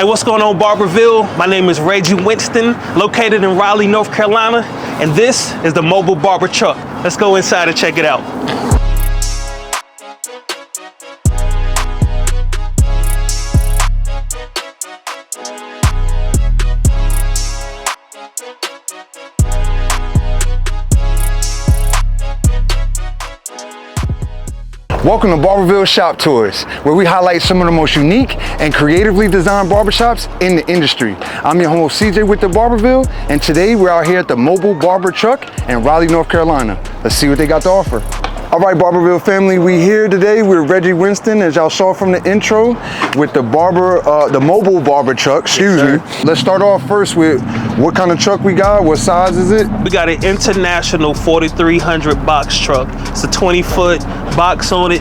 Hey, what's going on, Barberville? My name is Reggie Winston, located in Raleigh, North Carolina, and this is the mobile barber truck. Let's go inside and check it out. Welcome to Barberville Shop Tours, where we highlight some of the most unique and creatively designed barbershops in the industry. I'm your host CJ with the Barberville, and today we're out here at the mobile barber truck in Raleigh, North Carolina. Let's see what they got to offer. All right, Barberville family, we here today with Reggie Winston, as y'all saw from the intro, with the mobile barber truck, excuse me. Let's start off first with what kind of truck we got, what size is it? We got an International 4300 box truck. It's a 20-foot box on it,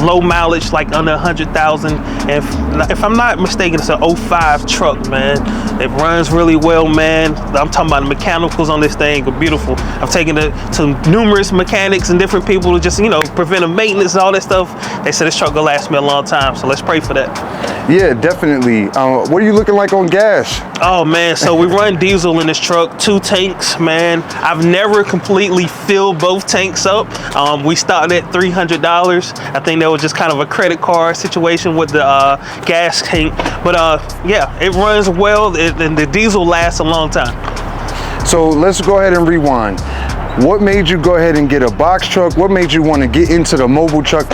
low mileage, like under 100,000. And if I'm not mistaken, it's an 05 truck, man. It runs really well, man. I'm talking about the mechanicals on this thing are beautiful. I've taken it to numerous mechanics and different people to just, preventive maintenance and all that stuff. They said this truck will last me a long time, so let's pray for that. Yeah, definitely. What are you looking like on gas? Oh man, so we run diesel in this truck, 2 tanks, man. I've never completely filled both tanks up. We started at $300. I think that was just kind of a credit card situation with the gas tank. But yeah, it runs well, and the diesel lasts a long time. So let's go ahead and rewind. What made you go ahead and get a box truck? What made you want to get into the mobile truck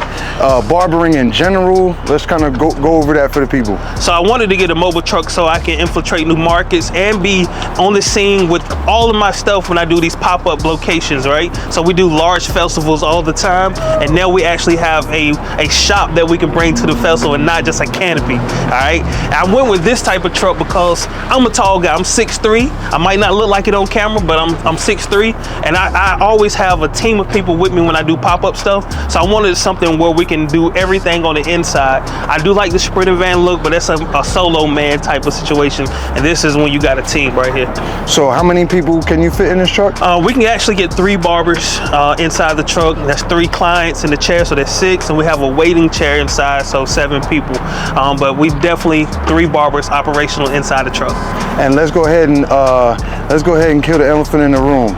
barbering in general? Let's kind of go over that for the people. So I wanted to get a mobile truck so I can infiltrate new markets and be on the scene with all of my stuff when I do these pop-up locations, right? So we do large festivals all the time, and now we actually have a shop that we can bring to the festival and not just a canopy, all right? I went with this type of truck because I'm a tall guy. I'm 6'3". I might not look like it on camera, but I'm 6'3", and I always have a team of people with me when I do pop-up stuff. So I wanted something where we can do everything on the inside. I do like the Sprinter van look, but that's a solo man type of situation. And this is when you got a team right here. So how many people can you fit in this truck? We can actually get 3 barbers inside the truck. That's 3 clients in the chair, so that's 6. And we have a waiting chair inside, so 7 people. But we definitely 3 barbers operational inside the truck. And let's go ahead and kill the elephant in the room.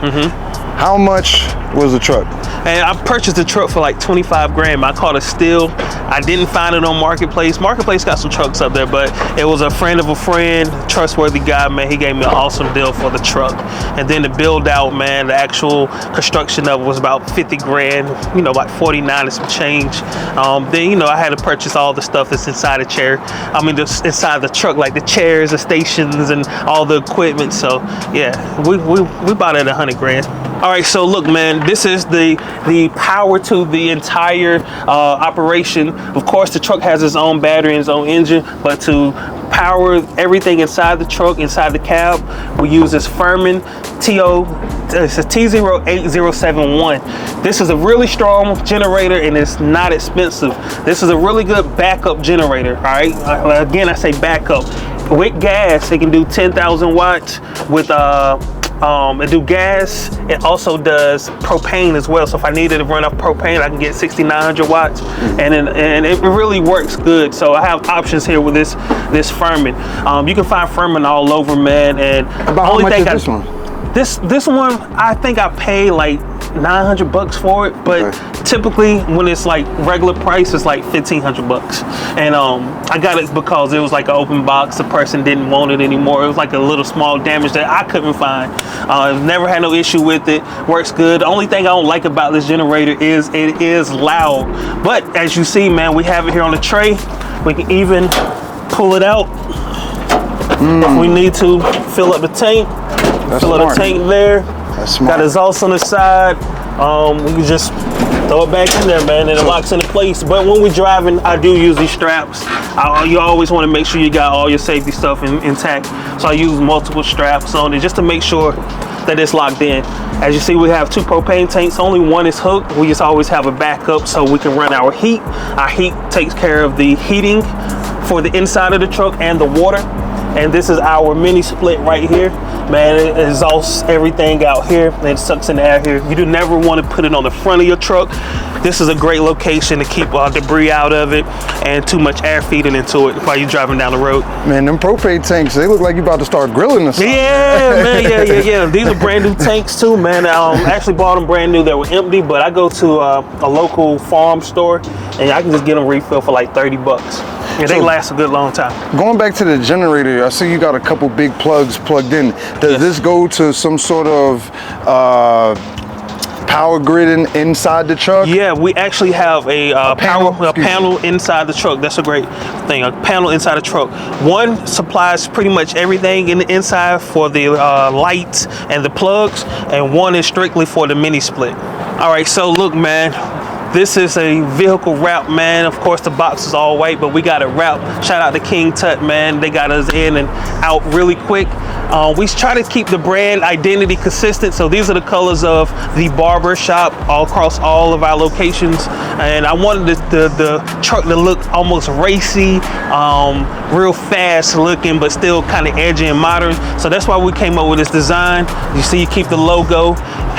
How much was the truck? And I purchased the truck for like 25 grand. I caught a steal. I didn't find it on Marketplace. Marketplace got some trucks up there, but it was a friend of a friend, trustworthy guy, man. He gave me an awesome deal for the truck. And then the build out, man, the actual construction of it was about 50 grand, like 49 and some change. Then, I had to purchase all the stuff that's inside the chair. Inside the truck, like the chairs, the stations, and all the equipment. So yeah, we bought it at 100 grand. All right, so look, man, this is the power to the entire operation. Of course, the truck has its own battery and its own engine, but to power everything inside the truck, inside the cab, we use this Furman it's a T08071. This is a really strong generator, and it's not expensive. This is a really good backup generator, all right? Again, I say backup. With gas, it can do 10,000 watts. With it do gas. It also does propane as well. So if I needed to run off propane, I can get 6,900 watts, and it really works good. So I have options here with this Furman. You can find Furman all over, man. And about how much is this one? This one, I think I pay like $900 for it, but typically when it's like regular price, it's like $1,500. And I got it because it was like an open box. The person didn't want it anymore. It was like a little small damage that I couldn't find. I've never had no issue with it. Works good. The only thing I don't like about this generator is it is loud. But as you see, man, we have it here on the tray. We can even pull it out if we need to fill up the tank. Fill up the tank there. That's smart. Got exhaust on the side. We can just throw it back in there, man, and it locks into place. But when we're driving, I do use these straps. You always want to make sure you got all your safety stuff intact. So I use multiple straps on it just to make sure that it's locked in. As you see, we have 2 propane tanks. Only one is hooked. We just always have a backup so we can run our heat. Our heat takes care of the heating for the inside of the truck and the water. And this is our mini split right here. Man, it exhausts everything out here and it sucks in the air here. You do never want to put it on the front of your truck. this is a great location to keep debris out of it and too much air feeding into it while you're driving down the road. Man, them propane tanks, they look like you about to start grilling or something. Yeah, man, yeah. These are brand new tanks too, man. I actually bought them brand new. They were empty, but I go to a local farm store and I can just get them refilled for like $30. Yeah, they last a good long time. Going back to the generator, I see you got a couple big plugs plugged in. Does this go to some sort of power grid inside the truck? Yeah, we actually have a panel inside the truck. That's a great thing. A panel inside the truck. One supplies pretty much everything in the inside for the lights and the plugs, and one is strictly for the mini split. All right, so look, man. This is a vehicle wrap, man. Of course, the box is all white, but we got it wrapped. Shout out to King Tut, man. They got us in and out really quick. We try to keep the brand identity consistent. So these are the colors of the Barber shop all across all of our locations. And I wanted the truck to look almost racy, real fast looking, but still kind of edgy and modern. So that's why we came up with this design. You see, you keep the logo.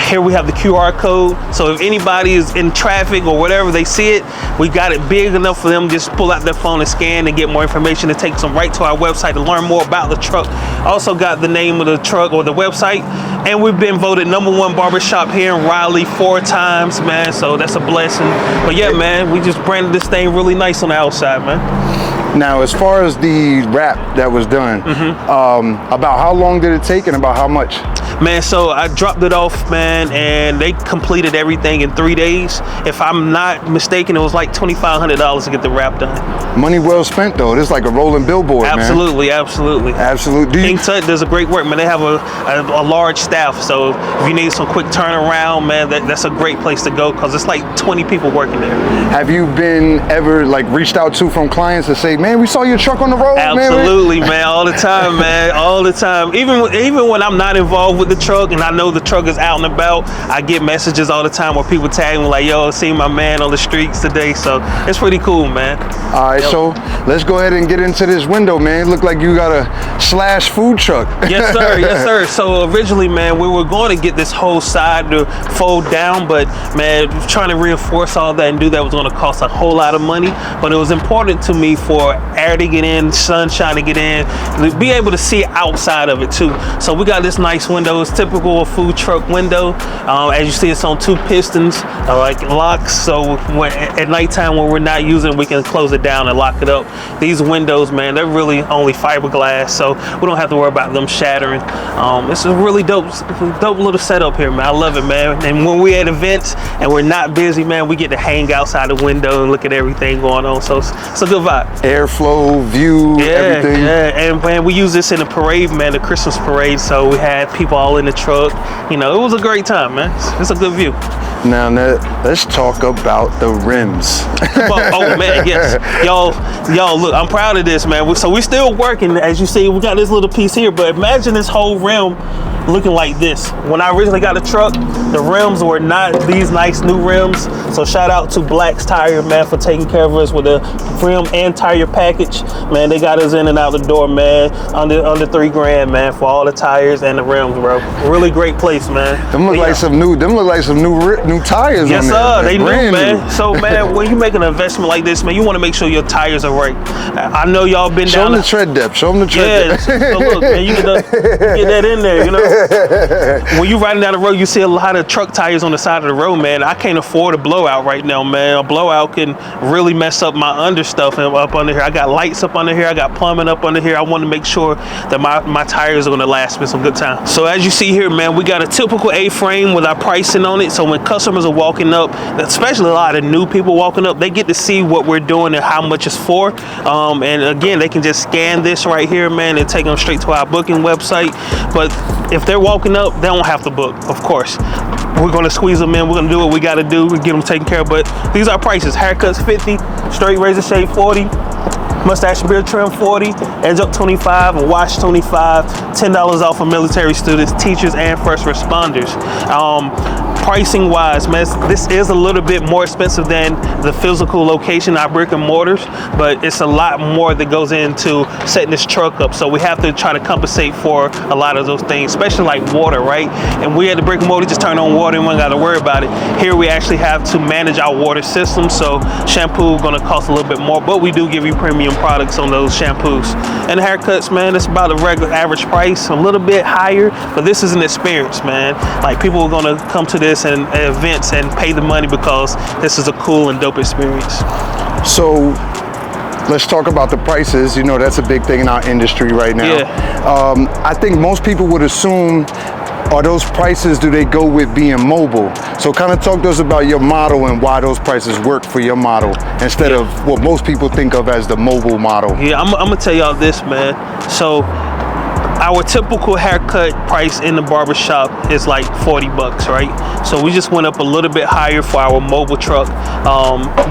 Here we have the QR code. So if anybody is in traffic or whatever, they see it, we got it big enough for them to just pull out their phone and scan and get more information. It takes them right to our website to learn more about the truck. Also got the name of the truck or the website. And we've been voted #1 barbershop here in Raleigh 4 times, man. So that's a blessing. But yeah, man, we just branded this thing really nice on the outside, man. Now, as far as the wrap that was done, about how long did it take and about how much? Man, so I dropped it off, man, and they completed everything in 3 days. If I'm not mistaken, it was like $2,500 to get the wrap done. Money well spent, though. This is like a rolling billboard, absolutely, man. Absolutely. King Tut does a great work, man. They have a large staff, so if you need some quick turnaround, man, that's a great place to go because it's like 20 people working there. Have you been ever like reached out to from clients to say, man, we saw your truck on the road, Absolutely, man, all the time, man, all the time. Even when I'm not involved with the truck and I know the truck is out and about, I get messages all the time where people tag me like, yo, see my man on the streets today. So it's pretty cool, man. All right, so let's go ahead and get into this window, man. It looked like you got a slash food truck. Yes, sir. Yes, sir. So originally, man, we were going to get this whole side to fold down, but man, trying to reinforce all that and do that was going to cost a whole lot of money. But it was important to me for air to get in, sunshine to get in, to be able to see outside of it too. So we got this nice window. It's typical of food truck window. As you see, it's on 2 pistons, like locks. So at nighttime when we're not using, we can close it down and lock it up. These windows, man, they're really only fiberglass, so we don't have to worry about them shattering. It's a really dope little setup here, man. I love it, man. And when we're at events and we're not busy, man, we get to hang outside the window and look at everything going on. So it's a good vibe. Airflow, view, everything. Yeah, and man, we use this in the parade, man, the Christmas parade. So we had people all in the truck. You know, it was a great time, man. It's a good view. Now, let's talk about the rims. Oh man, yes, y'all, look, I'm proud of this, man. So we're still working, as you see. We got this little piece here, but imagine this whole rim looking like this. When I originally got the truck, the rims were not these nice new rims. So shout out to Black's Tire, man, for taking care of us with a rim and tire package. Man, they got us in and out the door, man, under $3 grand, man, for all the tires and the rims, bro. Really great place, man. Them look like some new tires. Yes, on there. sir. They new, man. So, man, when you make an investment like this, man, you want to make sure your tires are right. I know y'all been Show down. them the tread depth. Show them the tread depth. So look, man, you get that in there, you know. When you riding down the road, you see a lot of truck tires on the side of the road, man. I can't afford a blowout right now, man. A blowout can really mess up my under stuff up under here. I got lights up under here. I got plumbing up under here. I want to make sure that my tires are going to last me some good time. So as you see here, man, we got a typical A-frame with our pricing on it. So when customers are walking up, especially a lot of new people walking up, they get to see what we're doing and how much it's for. And again, they can just scan this right here, man, and take them straight to our booking website. But if they're walking up, they don't have to book, of course. We're going to squeeze them in. We're going to do what we got to do. We get them taken care of. But these are prices. Haircuts 50, straight razor shave 40, mustache and beard trim 40, edge up 25, and wash 25, $10 off for military students, teachers, and first responders. pricing wise, man, this is a little bit more expensive than the physical location, our brick and mortars, but it's a lot more that goes into setting this truck up. So we have to try to compensate for a lot of those things, especially like water, right? And we at the brick and mortar just turn on water and we don't got to worry about it. Here we actually have to manage our water system, so shampoo going to cost a little bit more, but we do give you premium products on those shampoos. And the haircuts, man, it's about a regular average price, a little bit higher, but this is an experience, man. Like, people are going to come to this and events and pay the money because this is a cool and dope experience. So let's talk about the prices. You know, that's a big thing in our industry right now. Yeah. I think most people would assume, are those prices, do they go with being mobile? So kind of talk to us about your model and why those prices work for your model instead of what most people think of as the mobile model. Yeah, I'm gonna tell y'all this, man. So our typical haircut price in the barbershop is like 40 bucks, right? So we just went up a little bit higher for our mobile truck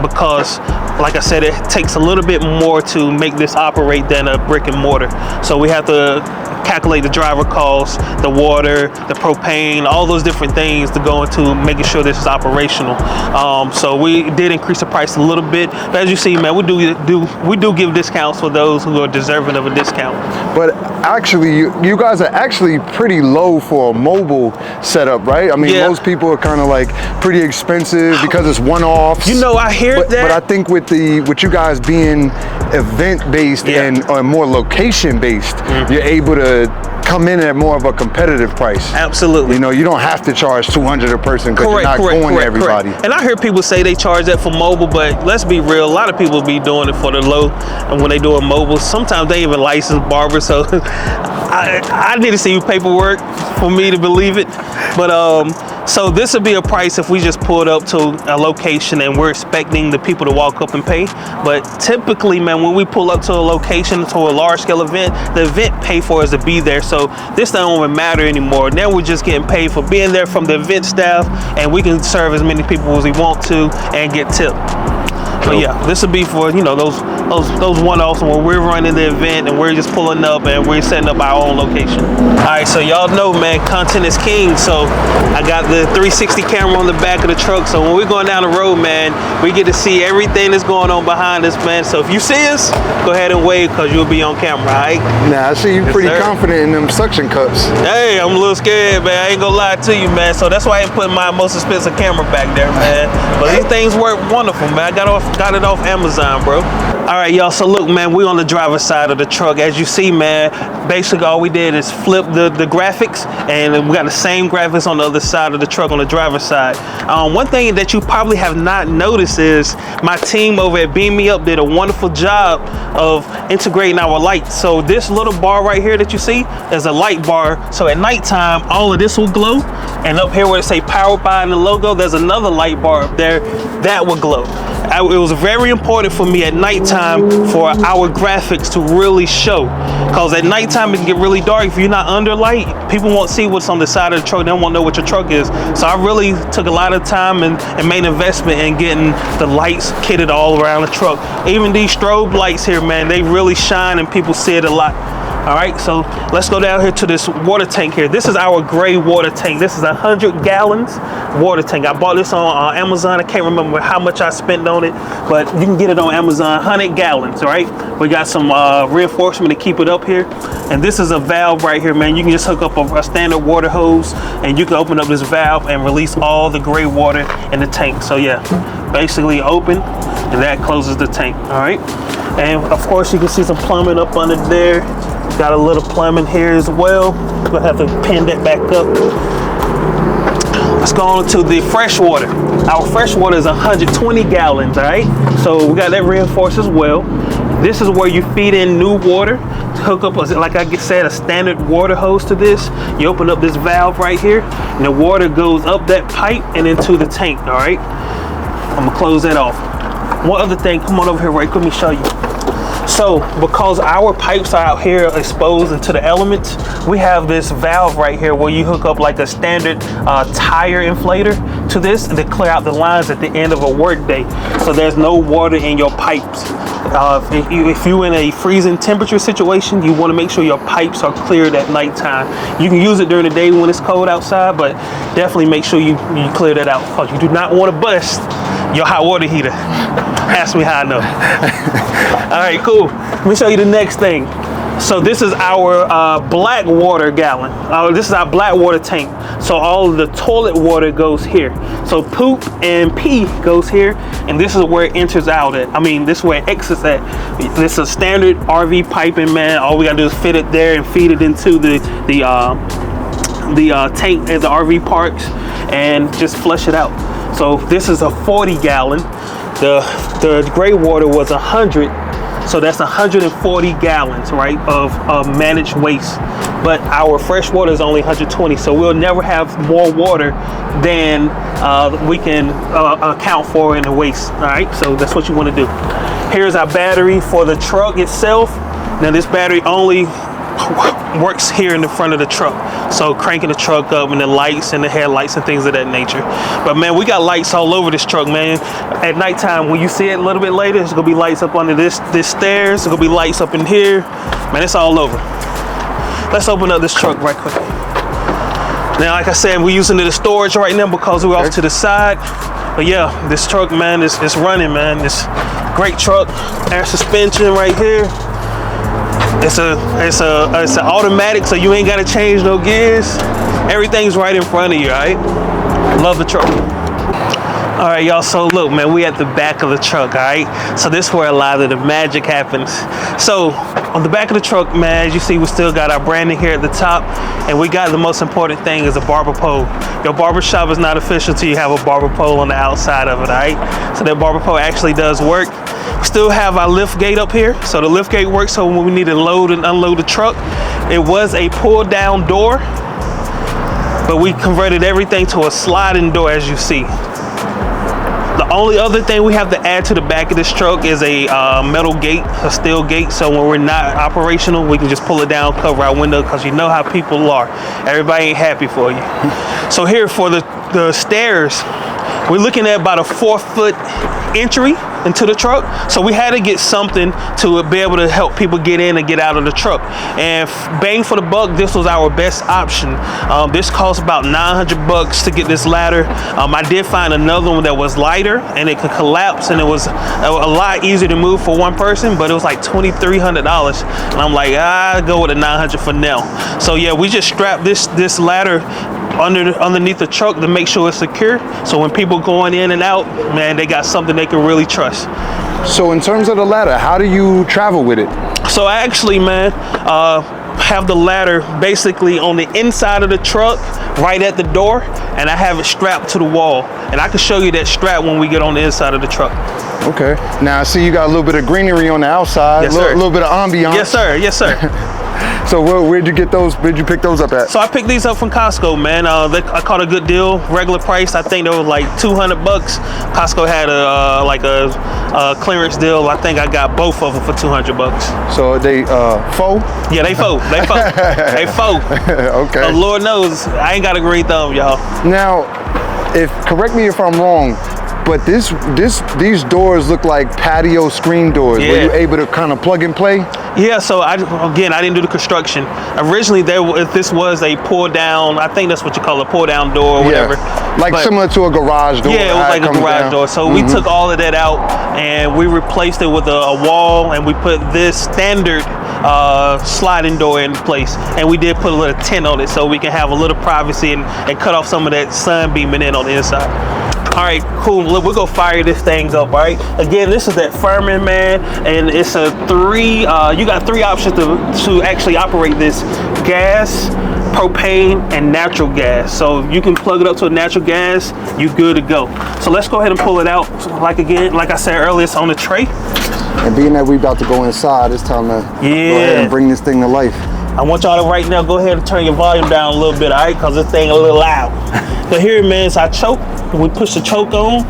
because, like I said, it takes a little bit more to make this operate than a brick and mortar. So we have to calculate the driver costs, the water, the propane, all those different things to go into making sure this is operational. So we did increase the price a little bit, but as you see, man, we do give discounts for those who are deserving of a discount. But actually, you guys are actually pretty low for a mobile setup, right? I mean, most people are kind of like pretty expensive because it's one-offs. You know, I hear that. But I think with you guys being event-based and more location-based, you're able to come in at more of a competitive price. Absolutely. You know, you don't have to charge $200 a person because you're not going to everybody. And I hear people say they charge that for mobile, but let's be real, a lot of people be doing it for the low, and when they do a mobile, sometimes they even license barbers, so I need to see paperwork for me to believe it. But so this would be a price if we just pulled up to a location and we're expecting the people to walk up and pay. But typically, man, when we pull up to a location, to a large scale event, the event pay for us to be there. So this don't even matter anymore. Now we're just getting paid for being there from the event staff, and we can serve as many people as we want to and get tipped. But yeah, this would be for, you know, those one-offs when we're running the event and we're just pulling up and we're setting up our own location. All right, so y'all know, man, content is king. So I got the 360 camera on the back of the truck. So when we're going down the road, man, we get to see everything that's going on behind us, man. So if you see us, go ahead and wave because you'll be on camera, all right? Nah, I see you pretty confident in them suction cups. Hey, I'm a little scared, man. I ain't gonna lie to you, man. So that's why I ain't putting my most expensive camera back there, man. But these things work wonderful, man. I got it off Amazon, bro. All right, y'all, so look, man, we on the driver's side of the truck. As you see, man, basically all we did is flip the graphics, and we got the same graphics on the other side of the truck on the driver's side. One thing that you probably have not noticed is my team over at Beam Me Up did a wonderful job of integrating our lights. So this little bar right here that you see is a light bar. So at nighttime, all of this will glow, and up here where it say powered by in the logo, there's another light bar up there that will glow. It was very important for me at nighttime for our graphics to really show, because at nighttime it can get really dark. If you're not under light, people won't see what's on the side of the truck. They won't know what your truck is. So I really took a lot of time and made an investment in getting the lights kitted all around the truck. Even these strobe lights here, man, they really shine and people see it a lot. All right, so let's go down here to this water tank here. This is our gray water tank. This is 100 gallons water tank. I bought this on Amazon. I can't remember how much I spent on it, but you can get it on Amazon, 100 gallons, all right? We got some reinforcement to keep it up here. And this is a valve right here, man. You can just hook up a standard water hose and you can open up this valve and release all the gray water in the tank. So yeah, basically open and that closes the tank, all right? And of course you can see some plumbing up under there. Got a little plumbing here as well. We'll have to pin that back up. Let's go on to the fresh water. Our fresh water is 120 gallons, all right? So we got that reinforced as well. This is where you feed in new water. Hook up, like I said, a standard water hose to this. You open up this valve right here, and the water goes up that pipe and into the tank, all right? I'm gonna close that off. One other thing, come on over here, right? Let me show you. So because our pipes are out here exposed into the elements, we have this valve right here where you hook up like a standard tire inflator to this to clear out the lines at the end of a work day. So there's no water in your pipes. If you're in a freezing temperature situation, you want to make sure your pipes are cleared at nighttime. You can use it during the day when it's cold outside, but definitely make sure you clear that out, because you do not want to bust your hot water heater. Ask me how I know. All right, cool. Let me show you the next thing. So this is our black water gallon. This is our black water tank. So all of the toilet water goes here. So poop and pee goes here, and this is where it enters out at. I mean, this is where it exits at. This is a standard RV piping, man. All we gotta do is fit it there and feed it into the tank at the RV parks, and just flush it out. So this is a 40 gallon. The gray water was 100. So that's 140 gallons, right, of managed waste. But our fresh water is only 120, so we'll never have more water than we can account for in the waste. All right, so that's what you want to do. Here's our battery for the truck itself. Now this battery only works here in the front of the truck, so cranking the truck up and the lights and the headlights and things of that nature. But man, we got lights all over this truck, man. At nighttime, when you see it a little bit later, there's gonna be lights up under this stairs. There's gonna be lights up in here, man. It's all over. Let's open up this truck right quick. Now, like I said, we're using it as storage right now because we're off to the side. But yeah, this truck, man, is running, man. This great truck, air suspension right here. It's an automatic, so you ain't gotta change no gears. Everything's right in front of you, all right? Love the truck. All right, y'all, so look, man, we at the back of the truck, all right? So this is where a lot of the magic happens. So on the back of the truck, man, as you see, we still got our branding here at the top, and we got the most important thing is a barber pole. Your barber shop is not official till you have a barber pole on the outside of it, all right? So that barber pole actually does work. We still have our lift gate up here. So the lift gate works so when we need to load and unload the truck. It was a pull down door, but we converted everything to a sliding door, as you see. The only other thing we have to add to the back of this truck is a metal gate, a steel gate. So when we're not operational, we can just pull it down, cover our window, because you know how people are. Everybody ain't happy for you. So here for the stairs, we're looking at about a 4-foot entry into the truck. So we had to get something to be able to help people get in and get out of the truck. And bang for the buck, this was our best option. This cost about $900 to get this ladder. I did find another one that was lighter and it could collapse, and it was a lot easier to move for one person, but it was like $2,300. And I'm like, I'll go with the $900 for now. So yeah, we just strapped this ladder underneath the truck to make sure it's secure. So when people going in and out, man, they got something they can really trust. So in terms of the ladder, how do you travel with it? So I actually, man, have the ladder basically on the inside of the truck, right at the door, and I have it strapped to the wall. And I can show you that strap when we get on the inside of the truck. Okay. Now I see you got a little bit of greenery on the outside, yes, a little bit of ambiance. Yes, sir. Yes, sir. So where'd you get those? Where'd you pick those up at? So I picked these up from Costco, man. I caught a good deal, regular price. I think they were like $200. Costco had a clearance deal. I think I got both of them for $200. So they faux? Yeah, they faux. They faux. They faux. Okay. Lord knows, I ain't got a green thumb, y'all. Now, correct me if I'm wrong, but these doors look like patio screen doors. Yeah. Were you able to kind of plug and play? Yeah, so I didn't do the construction. Originally, this was a pull down, I think that's what you call a pull down door or whatever. Like similar to a garage door. Yeah, it was like a garage door. So we took all of that out and we replaced it with a wall, and we put this standard sliding door in place. And we did put a little tint on it so we can have a little privacy and cut off some of that sun beaming in on the inside. All right, cool. Look, we're gonna fire this thing up, all right? Again, this is that Furman, man, and it's a you got 3 options to actually operate this: gas, propane, and natural gas. So you can plug it up to a natural gas, you're good to go. So let's go ahead and pull it out. So like I said earlier, it's on the tray. And being that we about to go inside, it's time to go ahead and bring this thing to life. I want y'all to right now go ahead and turn your volume down a little bit, all right? Because this thing a little loud. But here, man, it's our choke. We push the choke on.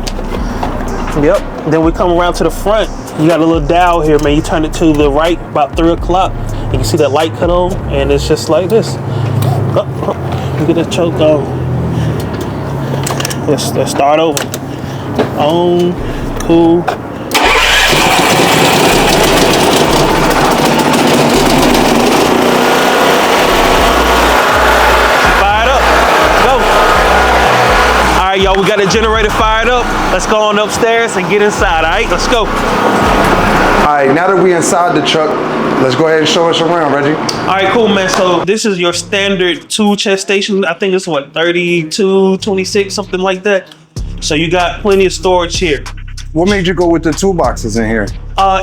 Yep. Then we come around to the front. You got a little dial here, man. You turn it to the right about 3 o'clock. You can see that light cut on, and it's just like this. You get the choke on. Let's start over. On, cool. right, y'all, we got the generator fired up. Let's go on upstairs and get inside, all right? Let's go. All right, now that we inside the truck, let's go ahead and show us around, Reggie. All right, cool, man. So this is your standard tool chest station. I think it's what, 32, 26, something like that. So you got plenty of storage here. What made you go with the toolboxes in here?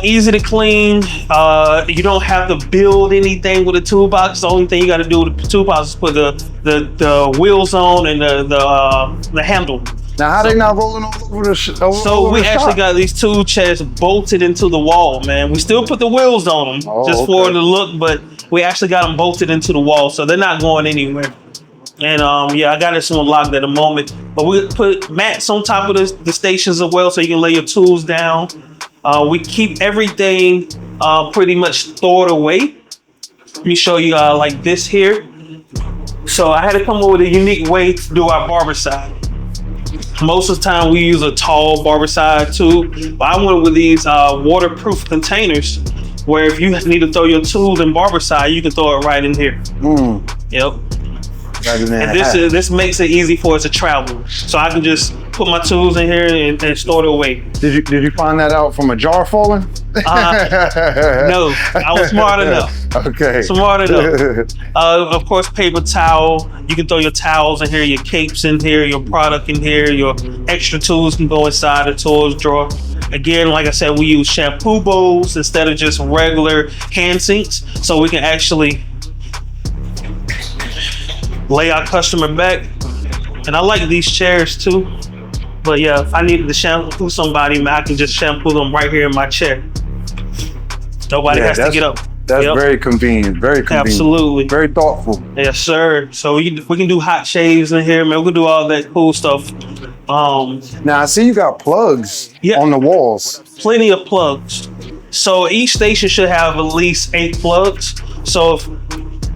Easy to clean. You don't have to build anything with a toolbox. The only thing you got to do with the toolbox is put the wheels on and the handle. Now, how they not rolling all over the So we actually got these tool chests bolted into the wall, man. We still put the wheels on them just for the look, but we actually got them bolted into the wall, so they're not going anywhere. And yeah, I got this one locked at the moment, but we put mats on top of the stations as well, so you can lay your tools down. We keep everything pretty much stored away. Let me show you like this here. So I had to come up with a unique way to do our barber side. Most of the time we use a tall barber side too, but I went with these waterproof containers where if you need to throw your tools in barber side, you can throw it right in here. Yep. And this makes it easy for us to travel. So I can just put my tools in here and store it away. Did you find that out from a jar falling? No, I was smart enough. Okay. Smart enough. Of course, paper towel. You can throw your towels in here, your capes in here, your product in here, your extra tools can go inside the tools drawer. Again, like I said, we use shampoo bowls instead of just regular hand sinks, so we can actually lay our customer back. And I like these chairs too. But yeah, if I needed to shampoo somebody, man, I can just shampoo them right here in my chair. Nobody has to get up. That's very convenient. Very convenient. Absolutely. Very thoughtful. Yes, sir. So we can do hot shaves in here, man. We can do all that cool stuff. Now I see you got plugs on the walls. Plenty of plugs. So each station should have at least 8 plugs. So if,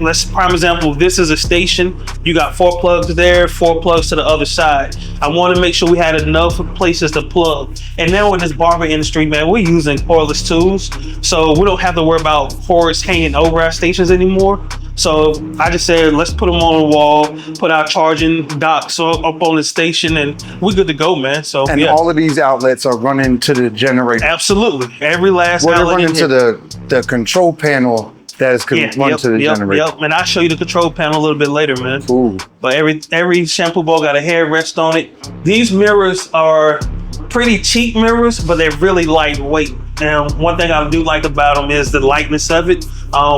let's prime example, this is a station, you got 4 plugs there, 4 plugs to the other side. I want to make sure we had enough places to plug. And now in this barber industry, man, we're using cordless tools, so we don't have to worry about cords hanging over our stations anymore. So I just said, let's put them on the wall, put our charging docks up on the station, and we're good to go, man. So and all of these outlets are running to the generator. Absolutely, every last outlet. They're running to the control panel. That is run to the generator. Yep, and I'll show you the control panel a little bit later, man. Cool. But every shampoo bowl got a headrest on it. These mirrors are pretty cheap mirrors, but they're really lightweight. Now, one thing I do like about them is the lightness of it.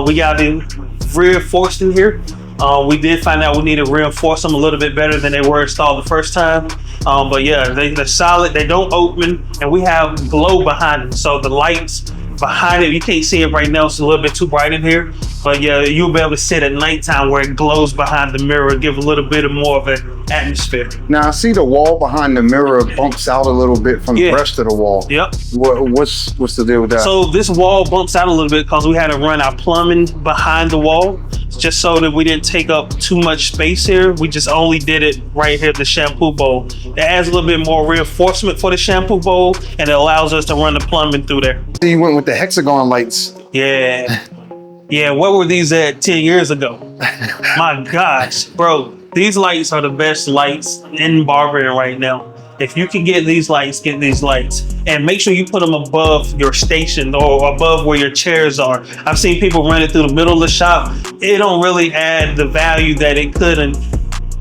We got it reinforced in here. We did find out we need to reinforce them a little bit better than they were installed the first time. But yeah, they're solid, they don't open, and we have glow behind them. So the lights behind it, you can't see it right now, it's a little bit too bright in here, but yeah, you'll be able to sit at nighttime where it glows behind the mirror, give a little bit more of an atmosphere. Now I see the wall behind the mirror bumps out a little bit from the rest of the wall. Yep. What's the deal with that? So this wall bumps out a little bit because we had to run our plumbing behind the wall, just so that we didn't take up too much space here. We just only did it right here, the shampoo bowl. It adds a little bit more reinforcement for the shampoo bowl, and it allows us to run the plumbing through there. So you went with the hexagon lights. Yeah. Yeah, what were these at 10 years ago? My gosh, bro. These lights are the best lights in barbering right now. If you can get these lights, get these lights. And make sure you put them above your station or above where your chairs are. I've seen people run it through the middle of the shop. It don't really add the value that it couldn't.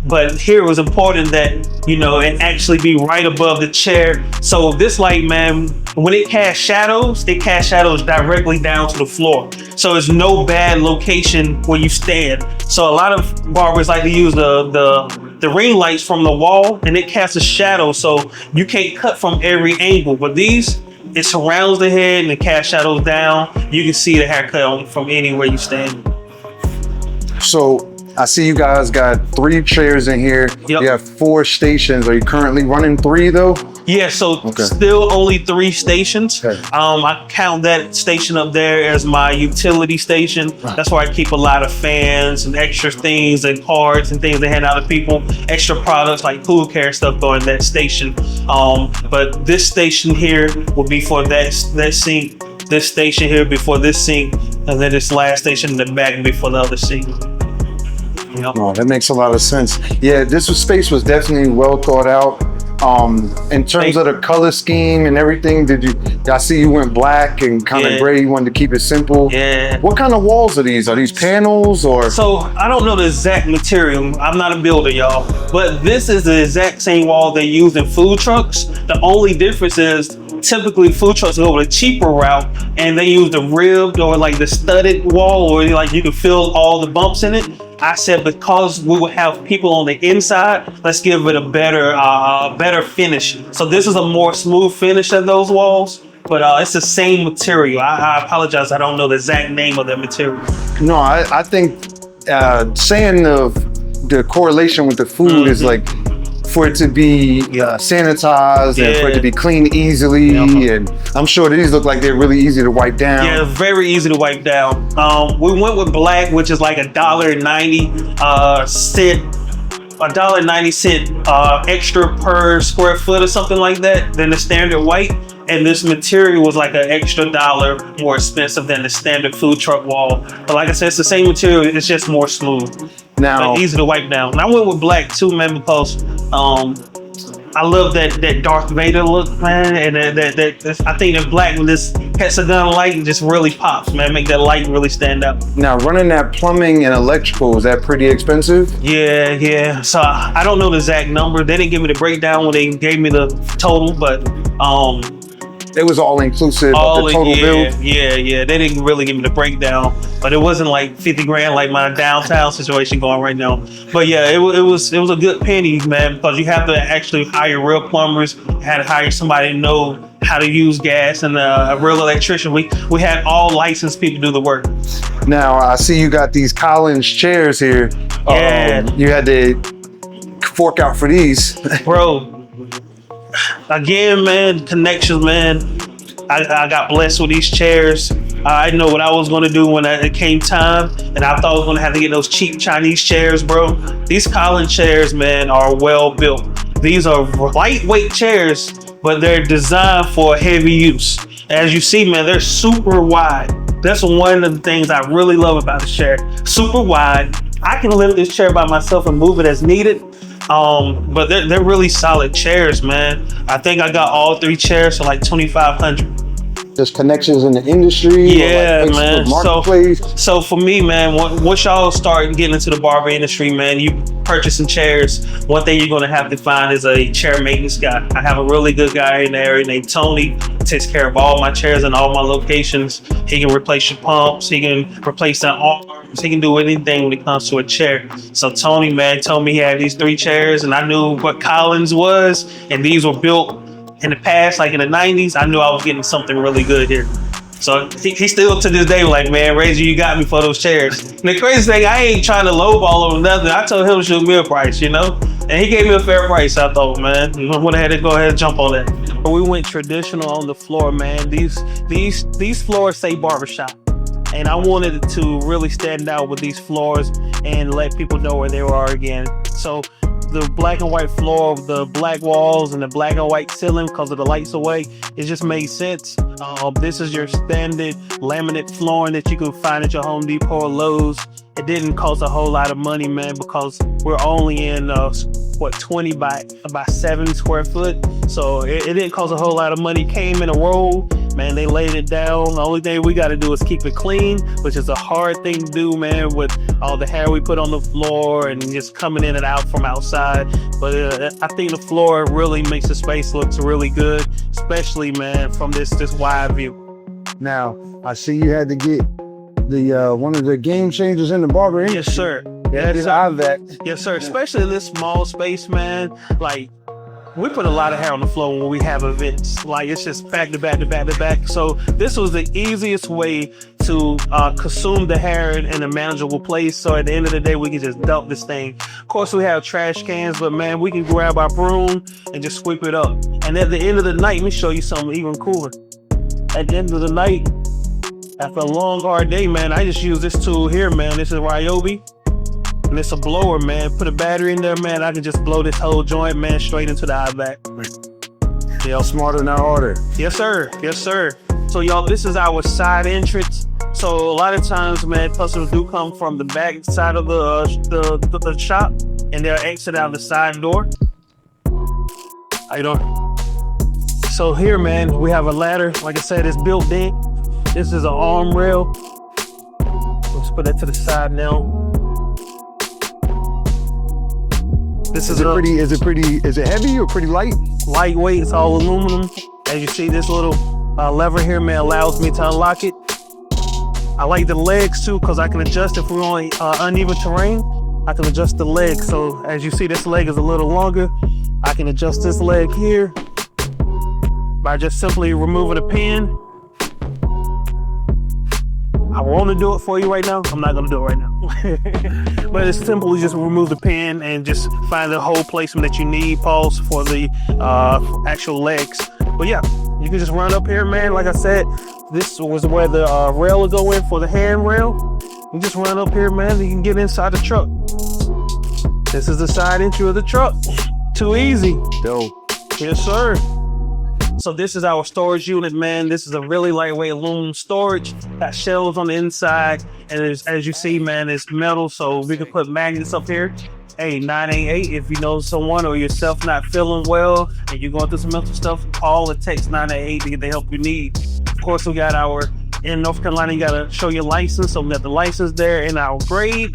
But here it was important that, you know, it actually be right above the chair. So this light, man, when it casts shadows directly down to the floor. So it's no bad location where you stand. So a lot of barbers like to use the ring lights from the wall, and it casts a shadow, so you can't cut from every angle. But these, it surrounds the head and it casts shadows down. You can see the haircut from anywhere you stand. So I see you guys got 3 chairs in here. Yep. You have 4 stations. Are you currently running 3 though? Yeah, so still only 3 stations. Okay. I count that station up there as my utility station. That's where I keep a lot of fans and extra things and cards and things they hand out to people. Extra products like pool care stuff go in that station. But this station here will be for that sink. This station here before this sink, and then this last station in the back before the other sink. Yep. Oh, that makes a lot of sense. Yeah, this space was definitely well thought out. In terms of the color scheme and everything, I see you went black and kind of gray. You wanted to keep it simple. Yeah. What kind of walls are these? Are these panels or? So I don't know the exact material. I'm not a builder, y'all. But this is the exact same wall they use in food trucks. The only difference is typically food trucks go with a cheaper route and they use the ribbed or like the studded wall, or like you can feel all the bumps in it. I said, because we would have people on the inside, let's give it a better finish. So this is a more smooth finish than those walls, but it's the same material. I apologize, I don't know the exact name of the material. No, I think saying the correlation with the food is like for it to be sanitized and for it to be cleaned easily. And I'm sure these look like they're really easy to wipe down. Yeah, very easy to wipe down. We went with black, which is like $1.90 extra per square foot or something like that than the standard white. And this material was like an extra $1 more expensive than the standard food truck wall. But like I said, it's the same material, it's just more smooth. Now, easy to wipe down. And I went with black too, man, because I love that Darth Vader look, man. And I think that black with this hexagon light just really pops, man. Make that light really stand out. Now, running that plumbing and electrical, is that pretty expensive? Yeah. So I don't know the exact number. They didn't give me the breakdown when they gave me the total, but it was all inclusive of the total bill? Yeah. They didn't really give me the breakdown, but it wasn't like 50 grand like my downtown situation going right now. But yeah, it was a good penny, man, because you have to actually hire real plumbers. You had to hire somebody to know how to use gas, and a real electrician. We had all licensed people do the work. Now, I see you got these Collins chairs here. Yeah. You had to fork out for these. Bro. Again, man, connections, man. I got blessed with these chairs. I know what I was going to do when it came time, and I thought I was going to have to get those cheap Chinese chairs, bro. These Collins chairs, man, are well built. These are lightweight chairs, but they're designed for heavy use. As you see, man, they're super wide. That's one of the things I really love about the chair. Super wide. I can lift this chair by myself and move it as needed. But they're really solid chairs, man. I think I got all 3 chairs for like $2,500. There's connections in the industry. Yeah, like man. So for me, man, once y'all start getting into the barber industry, man, you purchasing chairs, one thing you're gonna have to find is a chair maintenance guy. I have a really good guy in the area named Tony. He takes care of all my chairs in all my locations. He can replace your pumps. He can replace the arms. He can do anything when it comes to a chair. So Tony, man, told me he had these 3 chairs, and I knew what Collins was, and these were built in the past, like in the 90s. I knew I was getting something really good here. So he still to this day like, man, Razor, you got me for those chairs. And the crazy thing, I ain't trying to lowball or nothing. I told him to shoot me a price, you know? And he gave me a fair price, I thought, man. I went ahead and go ahead and jump on that. We went traditional on the floor, man. These floors say barbershop. And I wanted it to really stand out with these floors and let people know where they are again. So the black and white floor, the black walls, and the black and white ceiling because of the lights away, it just made sense. This is your standard laminate flooring that you can find at your Home Depot or Lowe's. It didn't cost a whole lot of money, man, because we're only in 20 by 7 square foot. So it didn't cost a whole lot of money. Came in a roll, man. They laid it down. The only thing we got to do is keep it clean, which is a hard thing to do, man, with all the hair we put on the floor and just coming in and out from outside. But I think the floor really makes the space look really good, especially, man, from this wide view. Now, I see you had to get the one of the game changers in the barber industry. Yes, sir. That is IVAC. Yes, sir. Especially in this small space, man. Like, we put a lot of hair on the floor when we have events. Like, it's just back to back to back to back. So this was the easiest way to consume the hair in a manageable place. So at the end of the day, we can just dump this thing. Of course, we have trash cans, but man, we can grab our broom and just sweep it up. And at the end of the night, let me show you something even cooler. At the end of the night, after a long, hard day, man, I just use this tool here, man. This is Ryobi. And it's a blower, man. Put a battery in there, man. I can just blow this whole joint, man, straight into the IVAC. Yeah, smarter, not harder. Yes, sir. Yes, sir. So, y'all, this is our side entrance. So, a lot of times, man, customers do come from the back side of the shop, and they'll exit out the side door. How you doing? So here, man, we have a ladder. Like I said, it's built in. This is an arm rail. Let's put that to the side now. This is is it heavy or pretty light? Lightweight. It's all aluminum. As you see, this little lever here, man, allows me to unlock it. I like the legs too, because I can adjust if we're on uneven terrain. I can adjust the leg. So as you see, this leg is a little longer. I can adjust this leg here by just simply removing the pin. I want to do it for you right now. I'm not going to do it right now. But it's simple. You just remove the pin and just find the hole placement that you need, pause, for the actual legs. But yeah, you can just run up here, man. Like I said, this was where the rail will go in for the hand rail. You just run up here, man. You can get inside the truck. This is the side entry of the truck. Too easy. Dope. Yes, sir. So this is our storage unit, man. This is a really lightweight aluminum storage. Got shelves on the inside, and as you see, man, it's metal, so we can put magnets up here. Hey, 988, if you know someone or yourself not feeling well and you're going through some mental stuff, call or text 988 to get the help you need. Of course, we got in North Carolina, you gotta show your license, so we got the license there in our grade.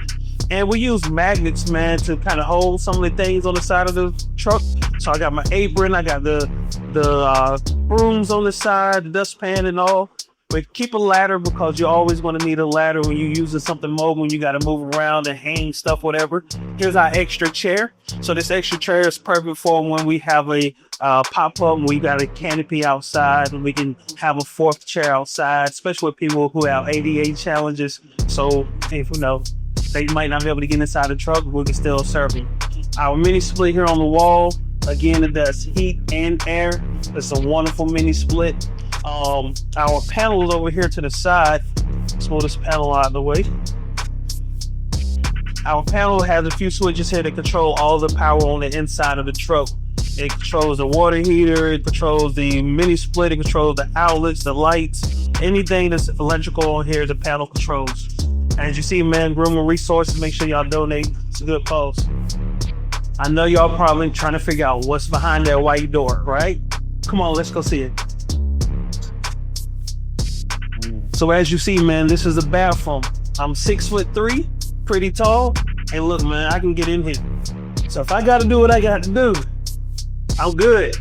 And we use magnets, man, to kind of hold some of the things on the side of the truck. So I got my apron, I got the brooms on the side, the dustpan and all. But keep a ladder, because you're always going to need a ladder when you're using something mobile, when you got to move around and hang stuff, whatever. Here's our extra chair. So this extra chair is perfect for when we have a pop-up, we got a canopy outside, and we can have a fourth chair outside, especially with people who have ADA challenges. So if you know, they might not be able to get inside the truck, we can still serve them. Our mini split here on the wall, again, it does heat and air. It's a wonderful mini split. Our panels over here to the side. Let's move this panel out of the way. Our panel has a few switches here that control all the power on the inside of the truck. It controls the water heater, it controls the mini split, it controls the outlets, the lights, anything that's electrical on here, the panel controls. As you see, man, room and resources, make sure y'all donate. It's a good cause. I know y'all probably trying to figure out what's behind that white door, right? Come on, let's go see it. So as you see, man, this is a bathroom. I'm 6'3", pretty tall. Hey, look, man, I can get in here. So if I got to do what I got to do, I'm good.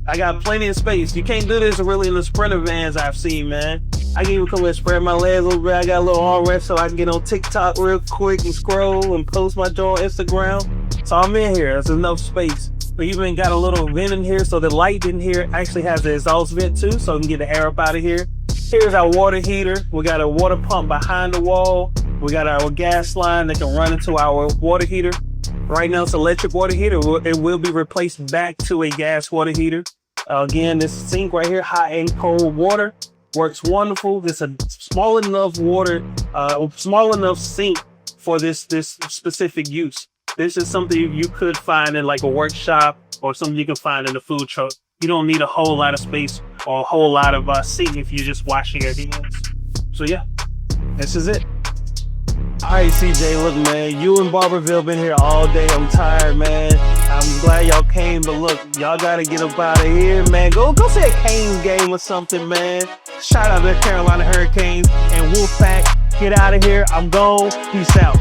I got plenty of space. You can't do this really in the Sprinter vans I've seen, man. I can even come and spread my legs a little bit. I got a little armrest so I can get on TikTok real quick and scroll and post my joint on Instagram. So I'm in here. There's enough space. We even got a little vent in here, so the light in here actually has the exhaust vent too, so we can get the air up out of here. Here's our water heater. We got a water pump behind the wall. We got our gas line that can run into our water heater. Right now it's electric water heater. It will be replaced back to a gas water heater. Again, this sink right here, hot and cold water, works wonderful. This is a small enough sink for this specific use. This is something you could find in like a workshop or something you can find in a food truck. You don't need a whole lot of space or a whole lot of sink if you're just washing your hands. So yeah, this is it. All right, CJ, look, man, you and Barberville been here all day. I'm tired, man. I'm glad y'all came, but look, y'all gotta get up out of here, man. Go see a Canes game or something, man. Shout out to the Carolina Hurricanes and Wolfpack. Get out of here. I'm gone. Peace out.